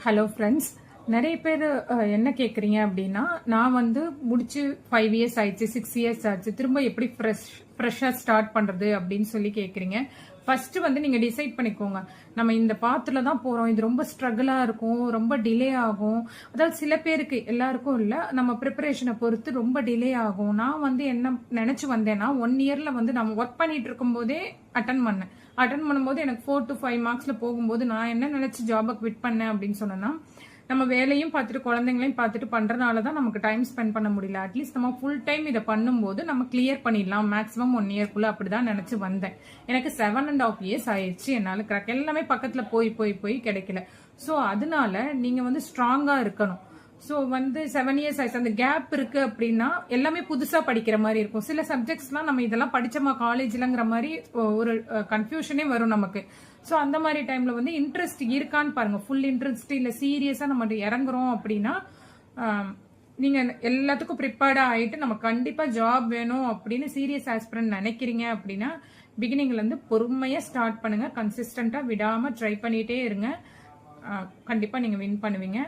Hello friends, நிறைய பேர் என்ன கேட்குறீங்க அப்படின்னா, நான் வந்து முடிச்சு 5 இயர்ஸ் ஆயிடுச்சு, 6 இயர்ஸ் ஆச்சு, திரும்ப எப்படி ஃப்ரெஷ்ஷாக ஸ்டார்ட் பண்ணுறது அப்படின்னு சொல்லி கேட்குறீங்க. ஃபர்ஸ்ட் வந்து நீங்கள் டிசைட் பண்ணிக்கோங்க, நம்ம இந்த பாத்தில் தான் போகிறோம், இது ரொம்ப ஸ்ட்ரகிளாக இருக்கும், ரொம்ப டிலே ஆகும். அதாவது சில பேருக்கு, எல்லாருக்கும் இல்லை, நம்ம ப்ரிப்பரேஷனை பொறுத்து ரொம்ப டிலே ஆகும். நான் வந்து என்ன நினச்சி வந்தேன்னா, 1 இயரில் வந்து நம்ம ஒர்க் பண்ணிட்டு இருக்கும்போதே அட்டன் பண்ணும்போது எனக்கு 4 to 5 மார்க்ஸில் போகும்போது நான் என்ன நினச்சி ஜாபை குவிட் பண்ணேன் அப்படின்னு சொன்னேன்னா, நம்ம வேலையும் பார்த்துட்டு குழந்தைங்களையும் பார்த்துட்டு பண்றதுனால தான் நமக்கு டைம் ஸ்பெண்ட் பண்ண முடியல. அட்லீஸ்ட் நம்ம ஃபுல் டைம் இதை பண்ணும்போது நம்ம கிளியர் பண்ணிடலாம் மேக்ஸிமம் 1 இயர்க்குள்ள, அப்படிதான் நினைச்சு வந்தேன். எனக்கு 7.5 இயர்ஸ் ஆயிடுச்சு. என்னால கிராக் எல்லாமே பக்கத்துல போய் கிடைக்கல. ஸோ அதனால நீங்க வந்து ஸ்ட்ராங்கா இருக்கணும். ஸோ வந்து 7 இயர்ஸ் ஆயிடுச்சு, அந்த கேப் இருக்கு அப்படின்னா எல்லாமே புதுசா படிக்கிற மாதிரி இருக்கும். சில சப்ஜெக்ட்ஸ்லாம் நம்ம இதெல்லாம் படிச்சோமா காலேஜ்லங்கிற மாதிரி ஒரு கன்ஃபியூஷனே வரும் நமக்கு. ஸோ அந்த மாதிரி டைம்ல வந்து இன்ட்ரெஸ்ட் இருக்கான்னு பாருங்க. ஃபுல் இன்ட்ரெஸ்ட் இல்லை சீரியஸா நம்ம இறங்குறோம் அப்படின்னா, நீங்க எல்லாத்துக்கும் ப்ரிப்பேர்டா ஆயிட்டு நம்ம கண்டிப்பா ஜாப் வேணும் அப்படின்னு சீரியஸ் ஆஸ்பிரண்ட் நினைக்கிறீங்க அப்படின்னா, பிகினிங்ல இருந்து பொறுமையா ஸ்டார்ட் பண்ணுங்க. கன்சிஸ்டன்டா விடாம ட்ரை பண்ணிட்டே இருங்க. கண்டிப்பா நீங்க வின் பண்ணுவீங்க.